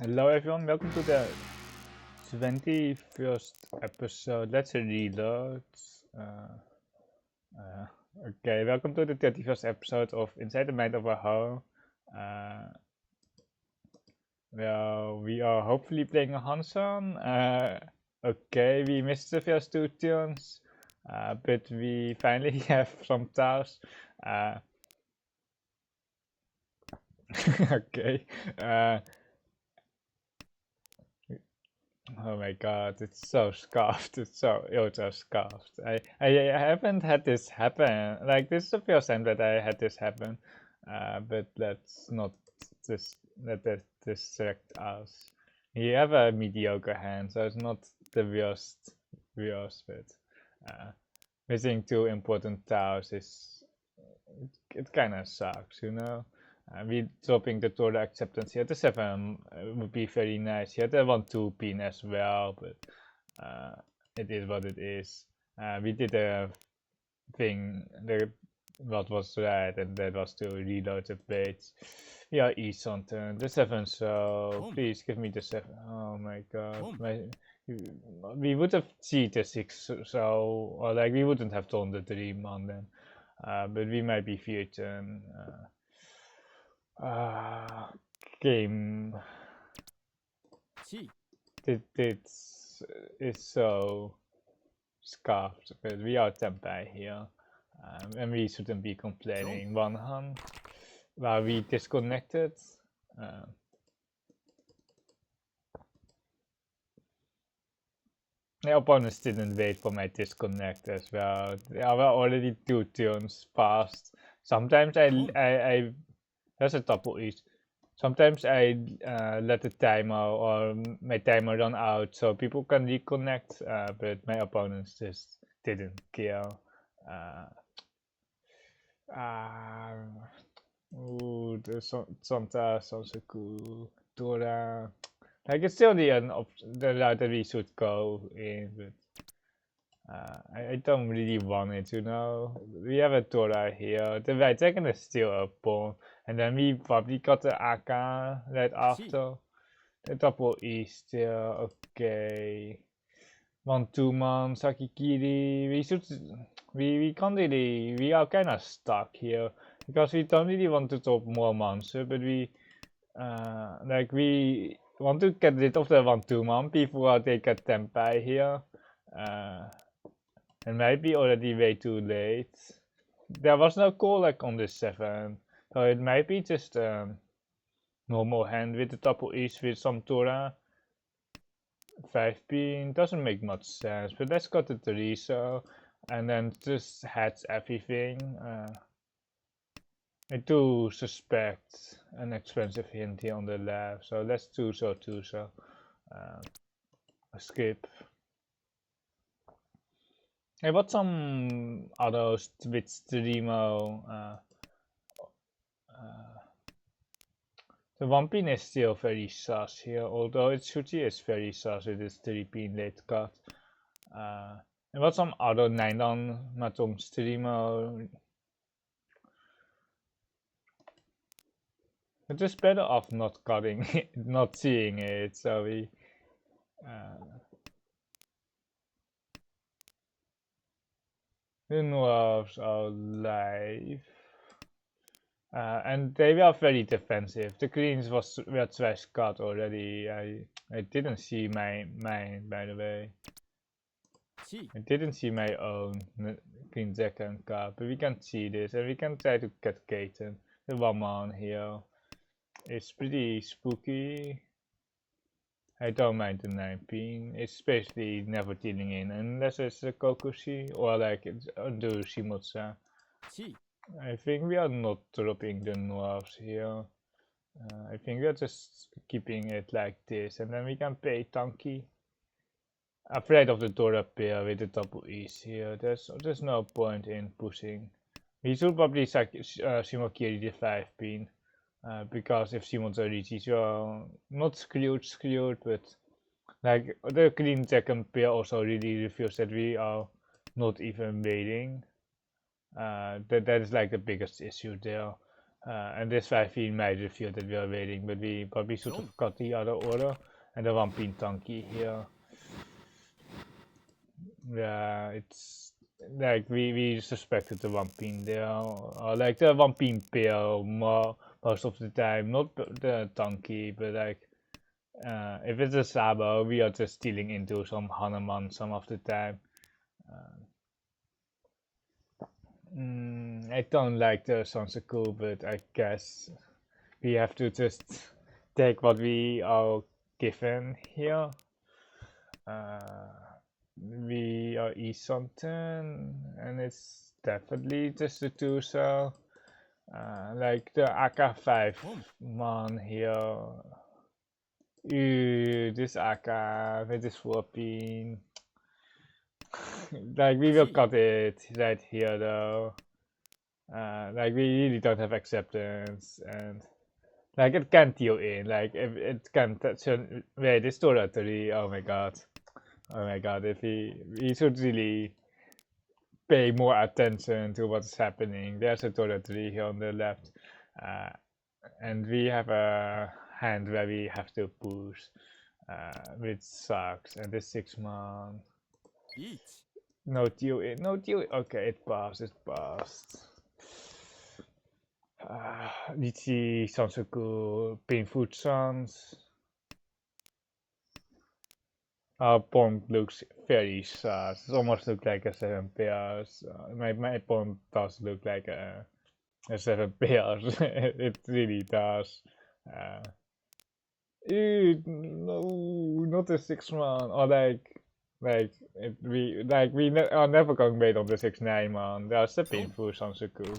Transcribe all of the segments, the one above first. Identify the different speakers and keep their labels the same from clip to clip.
Speaker 1: Hello everyone, welcome to the 21st episode. Let's reload. Okay, welcome to the 31st episode of Inside the Mind of a Houou. Well, we are hopefully playing a Hanchan. Okay, we missed the first two turns, but we finally have some tasks. Okay. Oh my god, it's so scuffed. It's so ultra scuffed. I haven't had this happen. Like, this is the first time that I had this happen. But let's not let that distract us. You have a mediocre hand, so it's not the worst but missing two important tiles is it kind of sucks, you know. We dropping the Torah acceptance here. The 7 would be very nice. Here, the 1-2 pin as well, but it is what it is. We did a thing, what was right, and that was to reload the page. We are east on turn. The 7, so please give me the 7. Oh my god. We would have cheated 6, so, or like, we wouldn't have done the dream on them. But we might be future. Game. This is so scuffed, but we are Tempai here. And we shouldn't be complaining. One hand. While we disconnected. My opponents didn't wait for my disconnect as well. There were already 2 turns passed. Sometimes I there's a double east. Sometimes I let the timer or my timer run out so people can reconnect, but my opponents just didn't care. Ooh, there's some tasks also cool. Dora. Like, it's still the route that we should go in, but I don't really want it, you know. We have a Dora here. The right second is still a pawn, and then we probably got the AK right after. The double E still okay. 1-2 man Sakikiri. We can't really. We are kind of stuck here because we don't really want to drop more monster, but we want to get rid of the 1-2 man before they get Tempai here. And might be already way too late. There was no callback on this 7, so it might be just normal hand with the double east with some Torah. 5 pin doesn't make much sense, but let's go to 3 so, and then just hatch everything. I do suspect an expensive hint here on the left, so let's do so. Skip. I bought some others with Streamo. The 1 pin is still very sus here, although its Shuchi is very sus with its 3 pin late cut. I bought some other 9-dan Mahjong Streamo. It's just better off not cutting it, not seeing it, so we the Dwarves are live. And they were very defensive. The greens were trash cut already. I didn't see mine, by the way. I didn't see my own green jack and card, but we can see this and we can try to get Katen. The 1 man here is pretty spooky. I don't mind the 9 pin. It's basically never dealing in unless it's a Kokushi or like it's under Shimotsa. I think we are not dropping the Dwarves here. I think we are just keeping it like this, and then we can pay Tanki. Afraid of the Dora pair with the double E's here. There's no point in pushing. We should probably Shimokiri the 5 pin. Because if Simon's a Riichi, you're not screwed, but like the green second pair also really reveals that we are not even waiting. That is like the biggest issue there. And this 5 might reveal that we are waiting, but we probably should have got the other order. And the 1 pin tanky here. Yeah, it's like we suspected the 1 pin there, or like the 1 pin pair most of the time, not the tanky, but like if it's a Sabo, we are just stealing into some Hanuman some of the time. I don't like the Sansaku, but I guess we have to just take what we are given here. We are East something, and it's definitely just the two, so like the AK-5 man here. This AK with this 4-pin. Like we will cut it right here though. Like we really don't have acceptance, and like it can't deal in, like if it can touch. Wait, this territory. Oh my god. Oh my god, if we should really pay more attention to what's happening. There's a territory here on the left. And we have a hand where we have to push, which sucks. And this 6-man. No deal in, no deal. Okay, it passed, it passed. Riichi Sansaku, painful chance. Our pawn looks very sad. It almost looks like a 7 pairs. My pawn does look like a 7 pairs. It really does. No, not the 6-man. Or we are never going wait on the 6-9 man. That's a painful Sansaku.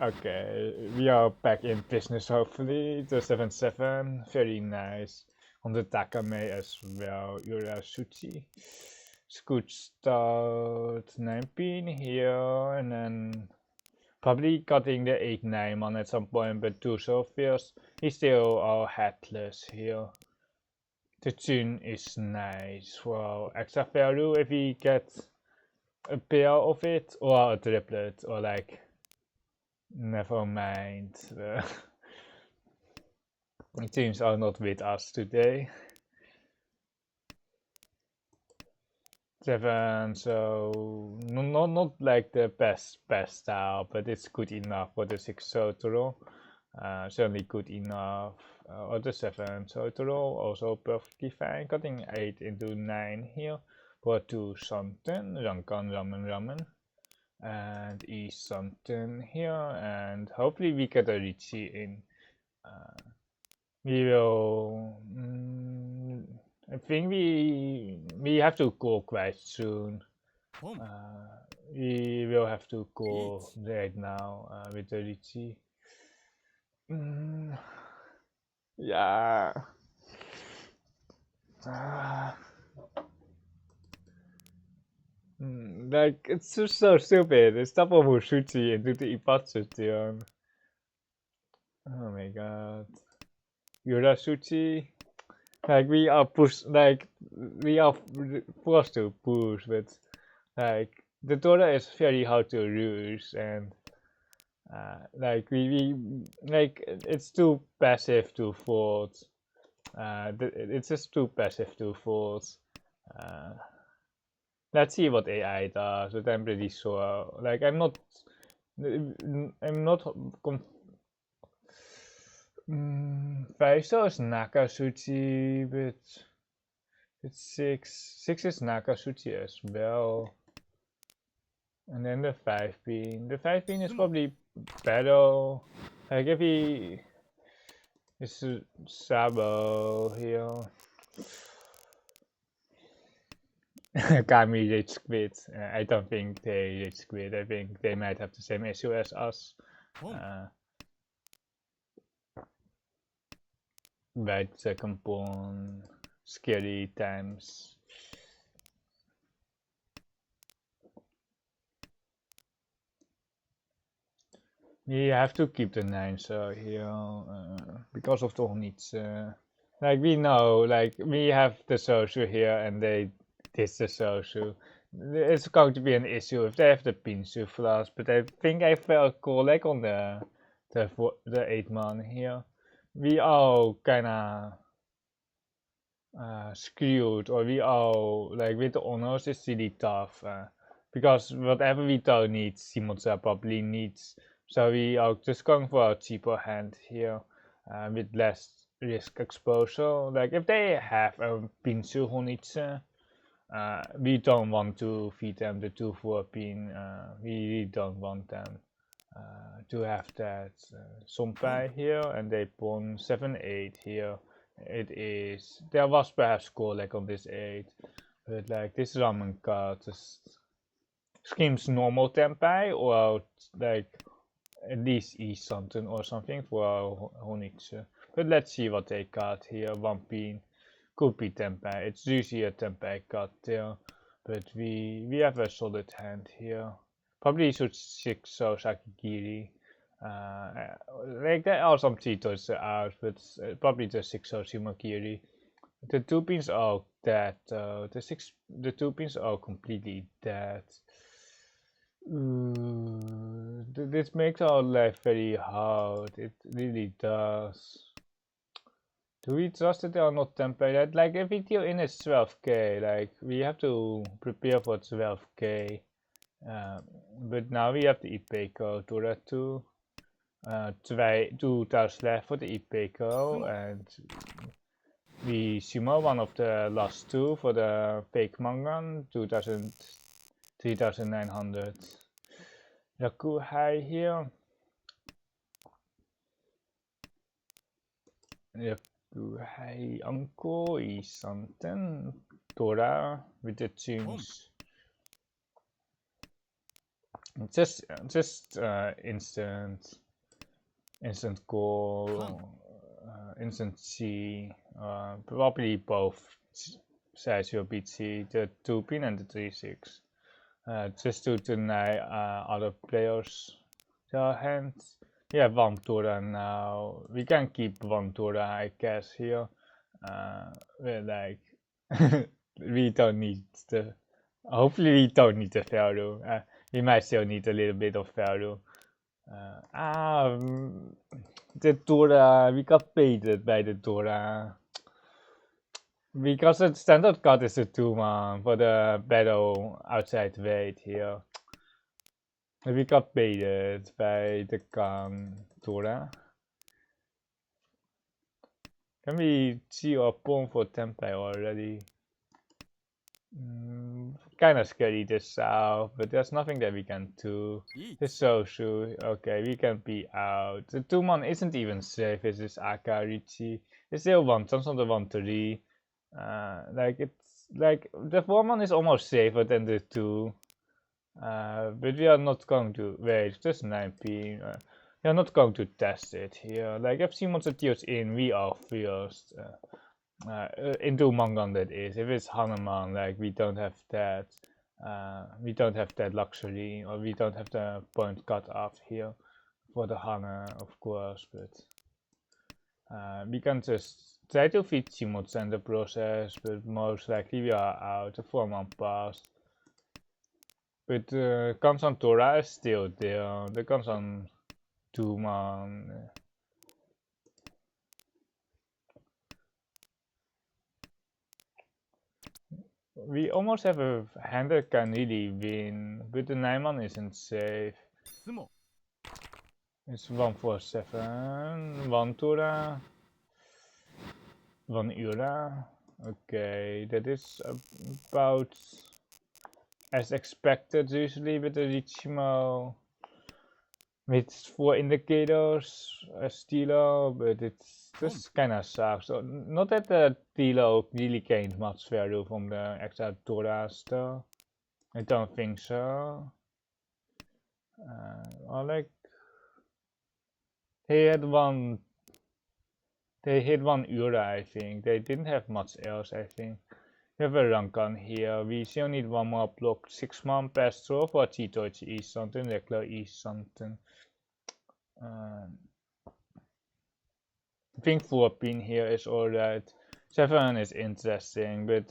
Speaker 1: Okay, we are back in business hopefully. The 7-7, very nice. On the Takame as well, Urasuchi. Good start, 9-pin here, and then probably cutting the 8-9 man at some point, but too so fierce. He's still all headless here. The Chun is nice. Wow, extra value if we get a pair of it, or a triplet, or like, never mind. The teams are not with us today. 7, so not like the best style, but it's good enough for the 6 Sotoro. Certainly good enough. Or the 7 Sotoro, also perfectly fine. Cutting 8 into 9 here for 2 something. Rankan ramen. And E something here, and hopefully we get a Riichi in. We will. I think we have to go quite soon. We will have to go right now with the Riichi. Yeah. Like it's just so stupid. It's double Mushuchi and do the Ipatsution. Oh my god. Urasuchi. Like we are forced to push, but like the Dora is very hard to use, and like it's too passive to fold. It's just too passive to fold. Let's see what AI does, but I'm pretty sure. Like I'm not. Faiso is Nakasuchi, but it's 6. 6 is Nakasuchi as well. And then the 5-pin. The 5-pin is probably better. Like if he is Sabo here. Kami rage quit. I don't think they rage quit. I think they might have the same issue as us. Right, second pawn, scary times. We have to keep the 9 so here because of the Honitsu. Like we know, like we have the Soshu here and they diss the Soshu. It's going to be an issue if they have the Pinsu flash, but I think I felt cool like on the the 8 man here. We all kinda screwed, or we all like with the honors is really tough because whatever we don't need, Simotsa probably needs. So we are just going for a cheaper hand here with less risk exposure. Like if they have a Pinsu Honitsu, we don't want to feed them the 2-4 pin. We really don't want them to have that Sompai here, and they pawn 7-8 here. It is, there was perhaps score like on this 8, but like this ramen card just screams normal tempai, or like at least East something or something for Honitsu. But let's see what they got here. 1 pin could be tempai. It's usually a tempai card there, but we have a solid hand here. Probably should 6 so Sakigiri. Like there are some cheaters out, but probably the 6 so Shimakiri. The 2 pins are dead. The 2 pins are completely dead. This makes our life very hard. It really does. Do we trust that they are not tempered? Like if we deal in is 12k, like we have to prepare for 12k. But now we have the Ipeco to that too. 2 tiles left for the Ipeco, and we sumo one of the last 2 for the fake Mangan, 3,900. Yakuhai here. Yakuhai Uncle is something. Dora with the tunes. Just instant goal, instant C, probably both sides will beat C, the 2 pin and the 3-6. Just to deny other players their hands. We have Vantura now. We can keep Vantura, I guess, here. We're like, we don't need the. Hopefully, we don't need the value. We might still need a little bit of value. The Dora, we got baited by the Dora. Because the standard card is a 2-man for the battle outside wait here. We got baited by the Dora. Can we see our pawn for tempai already? Kinda scary this south, but there's nothing that we can do. It's so sure. Okay, we can be out. The 2-man isn't even safe. It's this Aka Riichi. It's still 1 chance on the 1-3. Like it's like the 4-man is almost safer than the 2. But we are not going to wait. Just 9p. We are not going to test it here. Like if Simon deals in, we are first. Into Mangan that is. If it's Hanuman, like we don't have that. We don't have that luxury, or we don't have the point cut off here for the Hana, of course. But we can just try to feed Simons in the process, but most likely we are out. The 4-man pass. But Kansan Tora is still there. The Kansan 2-man. We almost have a hand that can really win, but the 9-man isn't safe. It's 147, 1 Tora, 1 Ura. Okay, that is about as expected usually with the Riichi Mahjong. With 4 indicators, a Stilo, but it's just kinda sucks. So not that the Stilo really gained much value from the extra Doras though. I don't think so. Or like they hit one Ura, I think. They didn't have much else, I think. We have a Rankan here. We still need 1 more block. 6-man Pestro for Chitochi East something, regular East something. I think 4 pin here is alright. 7 is interesting, but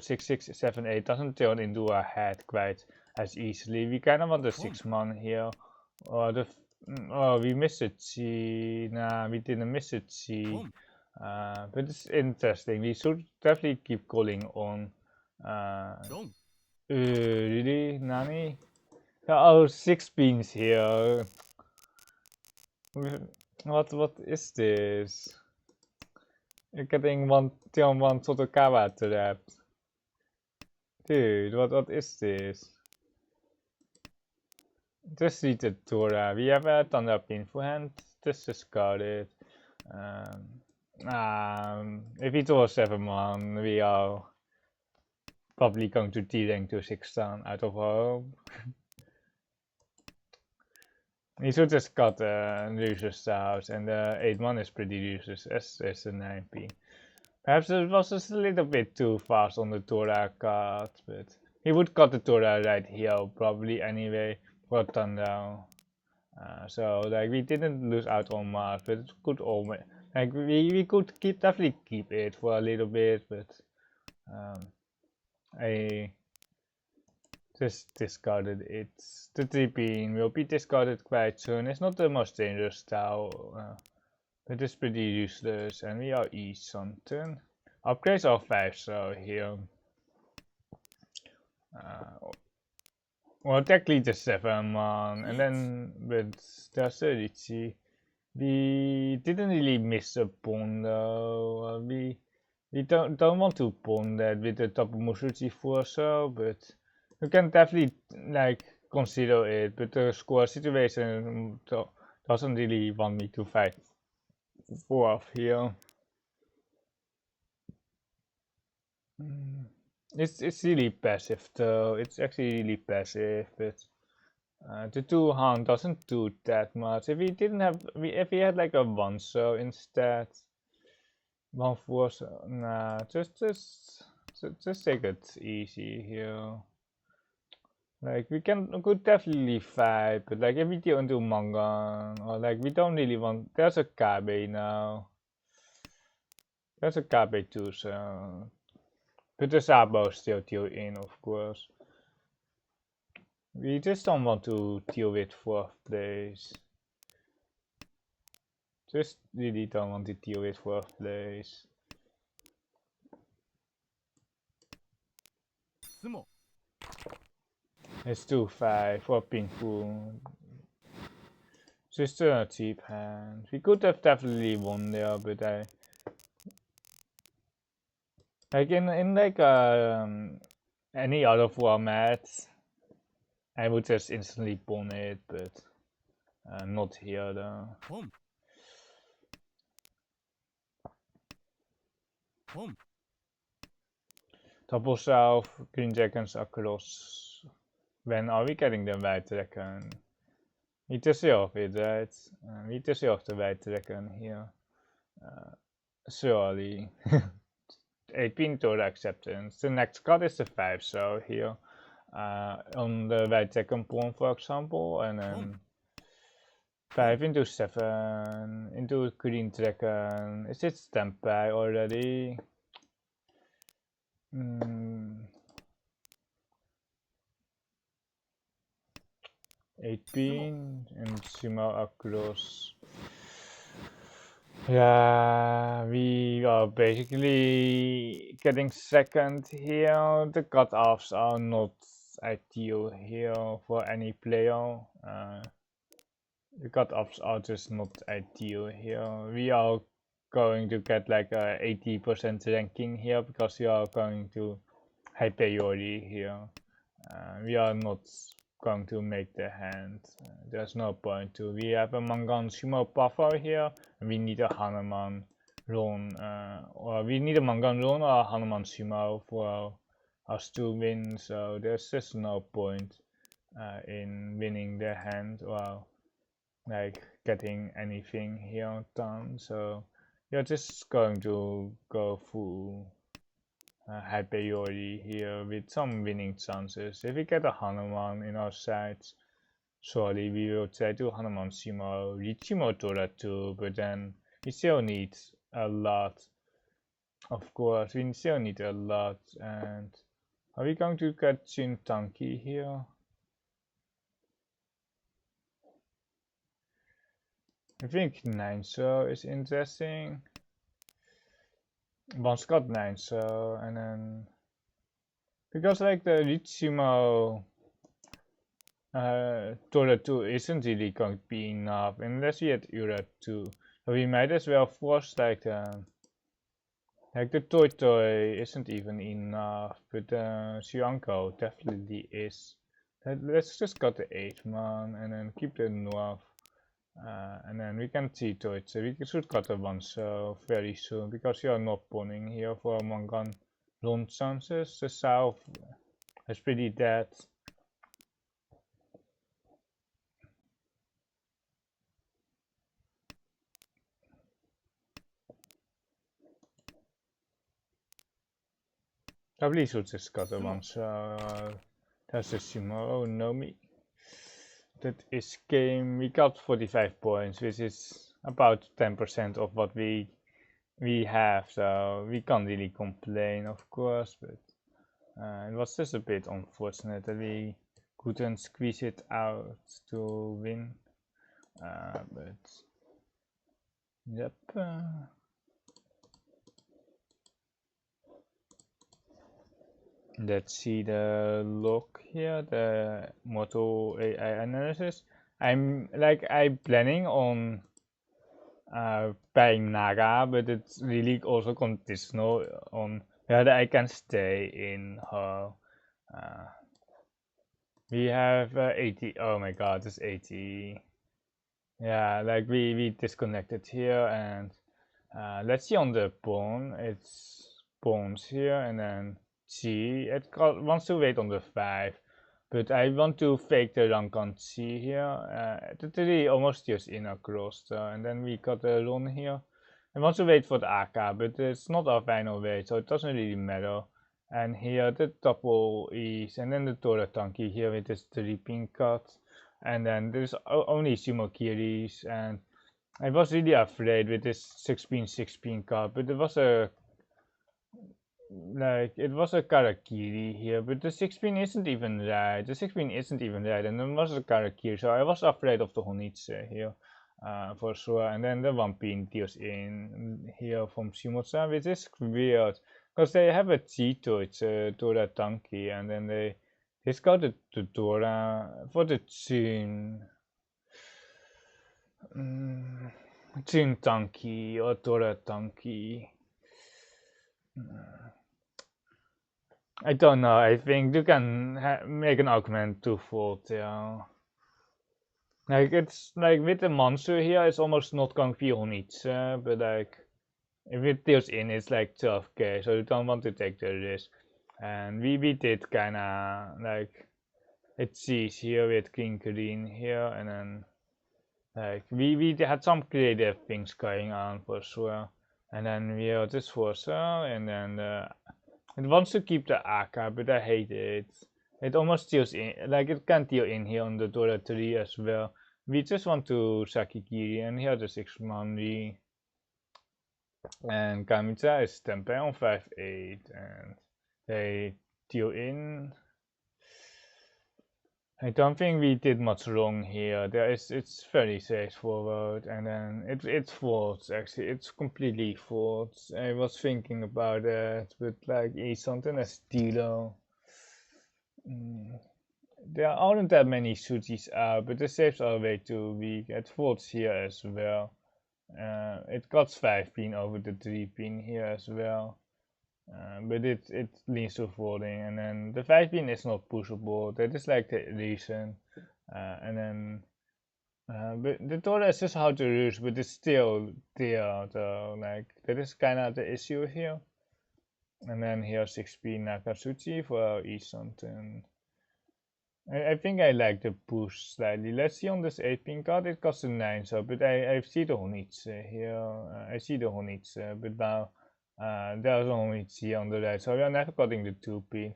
Speaker 1: 6, 6, 7, 8 doesn't turn into a head quite as easily. We kind of want the 6-man here, or Oh, we missed a chi. Nah, we didn't miss a chi. But it's interesting. We should definitely keep calling on. Really? Nani? Oh, 6 beans here. What is this? You're getting one Totokawa trapped. Dude, what is this? Just read the Torah. We have a ton of info hand. Just discard it. If it was 7-1, we are probably going to T-rank to 6 down out of home. He should just cut Lucius house, and 8-1 is pretty useless as a 9p. Perhaps it was just a little bit too fast on the Torah cut, but he would cut the Torah right here probably anyway for Tandao. So like we didn't lose out on much, but it could almost like we could definitely keep it for a little bit, but I just discarded it. The 3-pin will be discarded quite soon. It's not the most dangerous style, but it's pretty useless, and we are East something. Upgrades are 5 so here. Well, technically the 7-1, and then with the Riichi, we didn't really miss a pawn though. We don't want to pawn that with the top of Musuchi 4 so, but you can definitely like consider it. But the score situation doesn't really want me to fight 4 here. It's really passive though. It's actually really passive, but the 2-hound doesn't do that much. If we didn't have, if we had like a 1 so instead, 1-4 so, nah, just take it easy here. Like we could definitely fight, but like if we don't do Mangan, or like we don't really want, there's a Kabe now. There's a Kabe too, so. But the Sabo still deal in, of course. We just don't want to deal with 4th place. Just really don't want to deal with 4th place. It's 2-5 for Pingfu. Just a cheap hand. We could have definitely won there, but I like in like any other format, I would just instantly pawn it, but not here though. Double south, green dragons across. When are we getting the white dragon? Need to see off it, right? Need to see off the white dragon here. Surely. 8-pin Torah acceptance. The next card is the 5 so here. On the white dragon pawn, for example, and then 5 into 7 into green dragon. Is it standby already? 8-pin and Shima across. Yeah, we are basically getting second here. The cutoffs are not ideal here for any player. The cutoffs are just not ideal here. We are going to get like a 80% ranking here because we are going to high priority here. We are not going to make the hand. There's no point to. We have a Mangan Sumo buffer here, and we need a Hanuman run, or we need a Mangan run or a Hanuman Sumo for us to win. So there's just no point in winning the hand or like getting anything here done. So you're just going to go full high priority here with some winning chances. If we get a Hanuman in our sides, surely we will try to Hanuman Shimo, Riichi Mahjong too, but then we still need a lot. Of course, we still need a lot. And are we going to get Shin Tanki here? I think 9 so is interesting. One's got 9 so, and then because like the Riichi Tora 2 isn't really going to be enough unless we had Ura 2. So we might as well force like the Toy isn't even enough, but Xianko definitely is. Let's just got the 8 man and then keep the North. And then we can see to it, so we should cut a 1 so very soon, because you are not pawning here for Mangan long chances. The south is pretty dead. Probably should just cut a 1 so that's a Shimo. Oh no me. That is game. We got 45 points, which is about 10% of what we have, so we can't really complain, of course, but it was just a bit unfortunate that we couldn't squeeze it out to win, but yep. Let's see the log here, the Moto AI analysis. I'm planning on buying Naga, but it's really also conditional on whether I can stay in her. We have 80. Oh my god, it's 80. Yeah, like we disconnected here, and let's see on the pawn. It's pawns here, and then C. It wants to wait on the 5, but I want to fake the rank on C here. It really almost just in across, and then we got the run here. I want to wait for the AK, but it's not our final wait, so it doesn't really matter. And here the double E's, and then the Tora Tanki here with this 3-pin cut. And then there's only Sumokiris, and I was really afraid with this 6-pin cut, but it was a Karakiri here, but the 6-pin isn't even right. The 6-pin isn't even right, and then was a Karakiri, so I was afraid of the Honitsu here, for sure. And then the 1-pin deals in here from Shimotsa, which is weird, because they have a Chito, it's a Dora Tanki, and then they got the Dora for the Chin. Chin Tanki or Dora Tanki. I don't know. I think you can make an argument twofold. Yeah, like it's like with the monster here, it's almost not going to be on each, but like if it deals in, it's like 12k, so you don't want to take the risk. And we did kinda like it sees here with green here, and then like we had some creative things going on for sure. And then we are this for sure, and then it wants to keep the AK, but I hate it. It almost deals in, like it can deal in here on the Dora 3 as well. We just want to Sakigiri, and here the 6-man. And Kamitsa is Tempeh on 5-8, and they deal in. I don't think we did much wrong here. It's very straightforward, and then it's false actually. It's completely false. I was thinking about that, but like something as Dilo. There aren't that many Sujis out, but the saves are way too weak. It folds here as well. It got 5-pin over the 3-pin here as well. But it leans to folding, and then the 5-pin is not pushable. That is like the reason. And then but the Tora is just how to use, but it's still there though. Like that is kinda the issue here. And then here 6-pin Nakatsuchi for something. I think I like the push slightly. Let's see on this 8-pin card, it costs a 9, so but I see the Honitsu here. I see the Honitsu, but now there's only C on the right, so we are never cutting the 2-pin.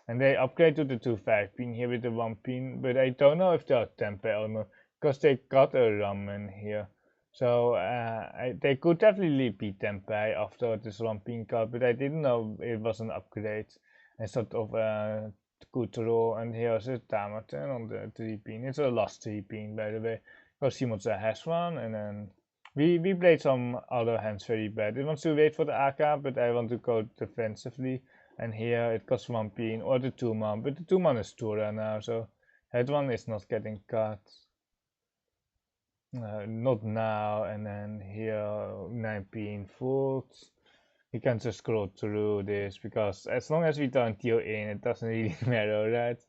Speaker 1: And they upgrade to the 2 5-pin here with the 1-pin, but I don't know if they are Tempeh or not, because they got a ramen here. So they could definitely be Tempeh after this 1-pin card, but I didn't know it was an upgrade instead of good roll. And here's a Tamaten on the 3-pin. It's a last 3-pin, by the way. because Shimotza has one, and then we played some other hands very bad. It wants to wait for the AK, but I want to go defensively. And here it costs 1 pin or the 2-man, but the 2-man is Tura now, so that one is not getting cut. Not now, and then here 9 pin folds. We can just scroll through this because as long as we don't deal in, it doesn't really matter, right?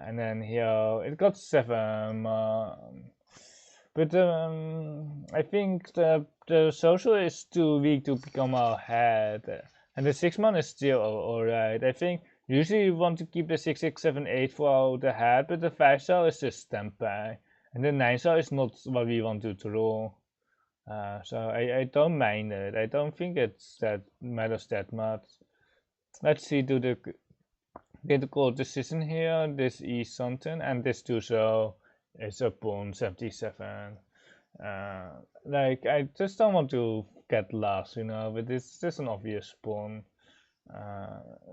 Speaker 1: And then here it got 7. But I think the social is too weak to become our head. And the 6-man is still alright. I think usually you want to keep the 6, 6, 7, 8 for the head, but the 5-star is just standby. And the 9-star is not what we want to draw. So I don't mind it. I don't think it's that matters that much. Let's see, do the critical decision here. This is something, and this too, so it's a pawn 77. Like, I just don't want to get lost, you know, but it's just an obvious pawn.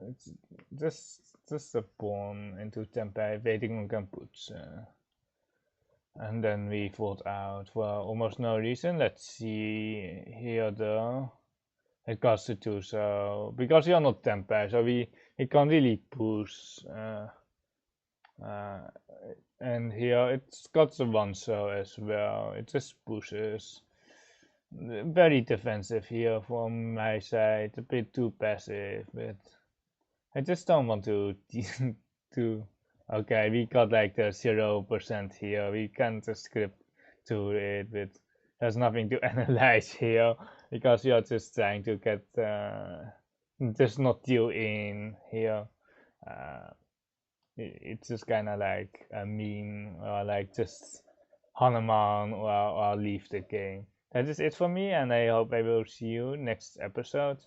Speaker 1: It's just a pawn into tempo waiting on Kampuch. And then we fold out for almost no reason. Let's see here though. It costs the 2, so because we are not tempo, so we can't really push. And here it's got the 1 so as well. It just pushes. Very defensive here from my side. A bit too passive, but I just don't want to to. Okay, we got like the 0% here. We can't just script to it, but there's nothing to analyze here because we are just trying to get just not deal in here. It's just kind of like a meme or like just Hanuman or leave the game. That is it for me, and I hope I will see you next episode.